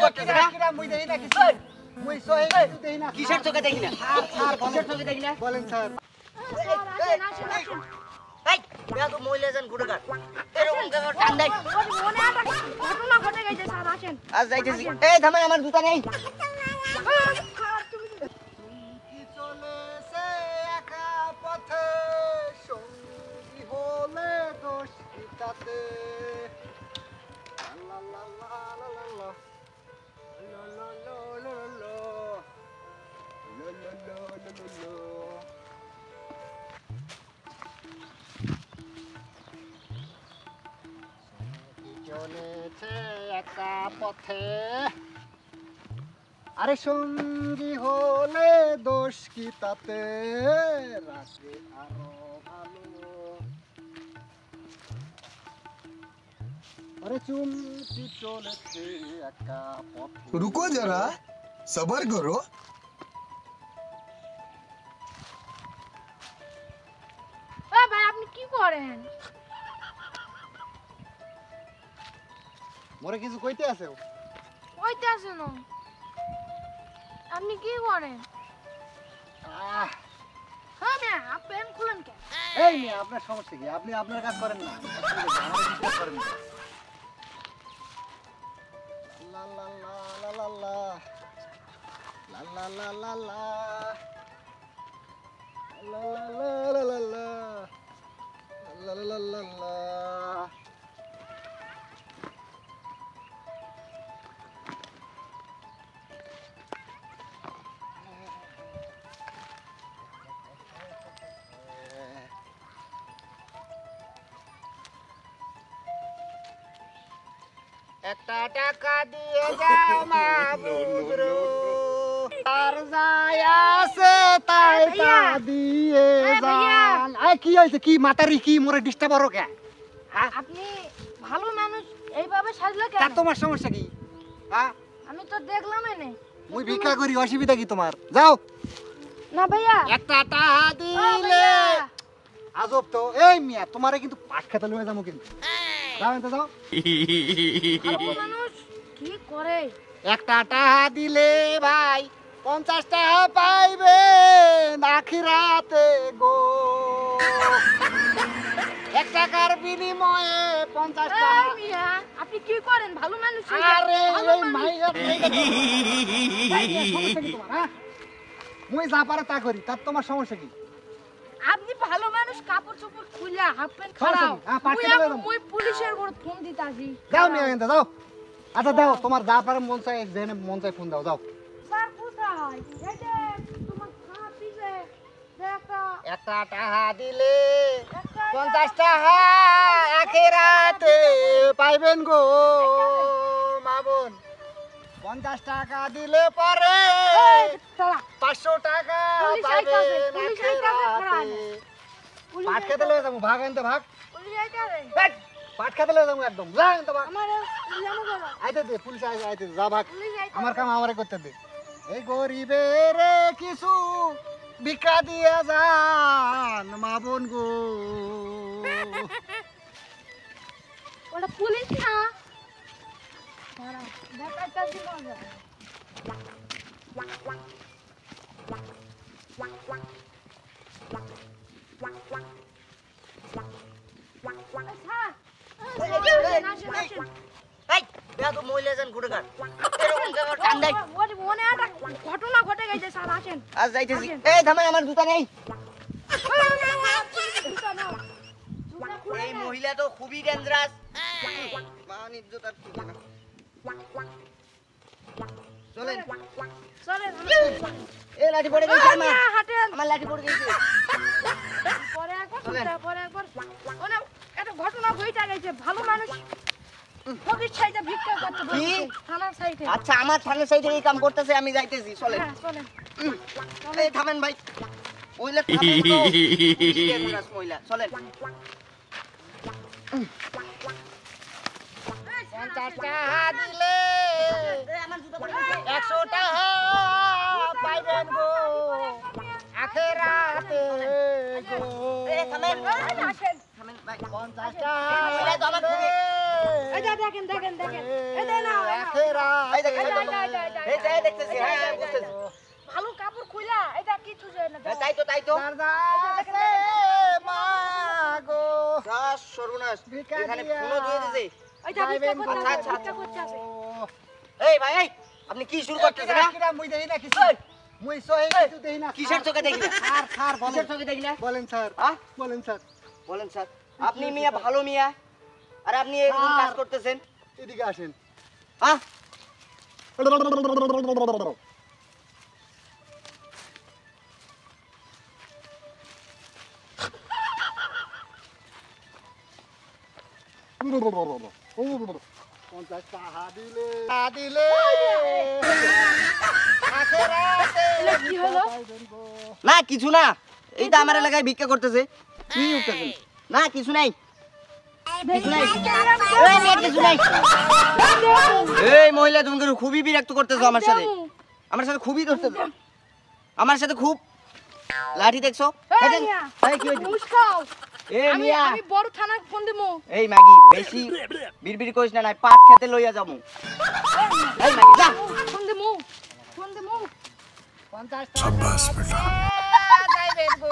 করতেছে না কিরা মুই দেই না কিছু মুই সহি দেই না কিসের চোখে দেখি না স্যার কিসের চোখে দেখি না বলেন স্যার এই মেয়া তো মহিলা জন গুড়গার এরকম কেন ঠান্ডায় মনে একটা ঘটনা ঘটে গেছে স্যার আসেন আজ যাইতেছি এই থামে আমার জুতা নেই কি চলেছে একা পথে সঙ্গী হলে দোষ কিতাতে লা লা লা লা লা লা লা লা লা লা লা চলেছে একা পথে আরে সঙ্গী হলে দোষ কি তাতে রাখে আরো ভালো अरे चुमकी चलेছে একা পথে रुको जरा सबर करो ভাই আপনি কি করেন মোরে কিছু কইতে আছে কইতে আছেন আপনি কি করেন আহ হ্যাঁ মিয়া আপনি পেন খুলেন কেন এই মিয়া আপনার সমস্যা কি আপনি আপনার কাজ করেন না আমাদের ডিস্টার্ব করেন না লা লা লা লা লা লা লা লা লা লা লা লা লা লা লা লা লা লা লা একটা টাকা দিয়ে যাও মাবুদ আর যায় আছে তাই তা দিয়ে যান আই কি হইছে কি মাতারি কি মোরে ডিস্টার্ব করো কে হ্যাঁ আপনি ভালো মানুষ এইভাবে সাজলে তা কেন তোমার সমস্যা কি হ্যাঁ আমি তো দেখলাম এনে মুই ভিক্ষা করি অসুবিধা কি তোমার যাও না ভাইয়া একটা টাকা দিলে আজব তো এই মিয়া তোমারে কিন্তু পাট খেতে লয়ে যাবো কিন্তু যাও এনতে যাও ভালো মানুষ কি করে একটা টাকা দিলে ভাই 50 টাকা পাইবে আখিরাতে গো 1 টাকার বিনিময়ে 50 টাকা এই মিয়া আপনি কি করেন ভালো মানুষ আরে ভালো এই মানুষ। মাইয়া সমস্যা কি তোমার হ্যাঁ মুই যা পারে তা করি তার তোমার সমস্যা কি আপনি ভালো মানুষ কাপড় চোপড় খুলে হাফ প্যান্ট সমস্যা খারাপ কি? হ্যাঁ, পাট খেতে লয়ে যাবো। মুই পুলিশের করে ফোন দিতাছি যাও মিয়া এনতে যাও আচ্ছা দাও তোমার যা পারে মন চাই যেনে মন চাই ফোন দাও যাও স্যার কোথায় এই যে তোমার খানা পিছে দেখা একটা টাকা দিলে 50 টাকা আখিরাতে পাইবেন গো মাবন 50 টাকা দিলে পরে চলা 500 টাকা পুলিশ পাইবেন আইতাছে, পুলিশ আইতাছে, আখিরাতে পুলিশ পাট খেতে লয়ে যাবো ভাগ আনতে ভাগ পুলিশ আইতাছে পাট খেতে লয়ে যাবো একদম যা আনতে ভাগ আমার জানো বাবা আইতে দে পুলিশ আইতে দে, যা ভাগ পুলিশ আইতাছে আমার কাম আমারে করতে দে এই গরিবের কিছু ভিক্ষা দিয়ে যান মা বোন গো ওটা পুলিশ না দাঁড়াও দেখাইতাছি মজা স্যার আসেন আসেন এই মেয়া তো মহিলা জন গুড়গার এরকম কেন ঠান্ডায় মনে একটা ঘটনা ঘটে গেছে স্যার আসেন আজ যাইতেছি এই থামে আমার জুতা নেই এই মহিলা তো খুবই ডেঞ্জারাস মান ইজ্জত আর থাকে না চলেন চলেন এই লাঠি পড়ে গেছে আমার হাঁটেন আমার লাঠি পড়ে গেছে পরে একবার চলেন। পরে একবার ওনা একটা ঘটনা ঘটে গেছে ভালো মানুষ ফকির সাইডে ভিক্ষা করতে কি? বসেছে থানার সাইডে আচ্ছা আমার থানার সাইডে এই কাম করতেছে আমি যাইতেছি চলেন হ্যাঁ চলেন এই থামেন ভাই মহিলা থামেন তো খুবই dangerous মহিলা চলেন 50 টাকা দিলে 100 টাকা পাইবেন গো আখিরাতে গো এই থামেন আসেন থামেন ভাই 50 টাকা মহিলা তো আমার খুবই এই যে দেখেন দেখেন দেখেন এই যে নাও একেরা এই দেখ, এই দেখ, এই এই যে দেখতেছি, হ্যাঁ, বুঝতেছি। ভালো কাপড় খুইলা এটা কিছু যায় না হ্যাঁ, তাই তো দারদাসে মাগো সর্বনাশ ভিক্ষা এখানে দিয়া। ফোনও দিয়ে দিছে। এই যে ভিক্ষা করতে আচ্ছা, আছে আচ্ছা, ভিক্ষা করতে আছে এই ভাই, এই আপনি কি শুরু করতেছেন না? কিরা মুই দেই না কিছু এই, মুই সহি কিছু দেই না কিসের চোখে দেখি না? স্যার স্যার বলেন কিসের চোখে দেখি না? বলেন স্যার হ্যাঁ? বলেন স্যার বলেন স্যার, আপনি মিয়া ভালো মিয়া, আর আপনি এরকম কাজ স্যার। করতেছেন? এদিকে আসেন হ্যাঁ? পঞ্চাশ টাকা দিলে আখেরাতে এটা কি হলো? না কিছু না, এই তো আমার এলাকায় ভিক্ষা করতেছে। কি করতেছেন? না কিছু নাই, কিছু নাই, এই মেয়ে কিছু নাই। এই মহিলা তুমি কিন্তু খুবই বিরক্ত করতেছো আমার সাথে, আমার সাথে খুবই ধরতেছো, আমার সাথে খুব লাঠি দেখছো? এই দেখেন? মিয়া, এই কি হয়েছে? মুস্কাও এই আমি মিয়া, আমি বড় থানায় ফোন দেবো এই মাগি বেশি বিড়বিড় করিস না, নাই পাট খেতে লইয়া যাবো। এই মাগি যা। ফোন দেবো 50 शाबाश बेटा। যাইবেন গো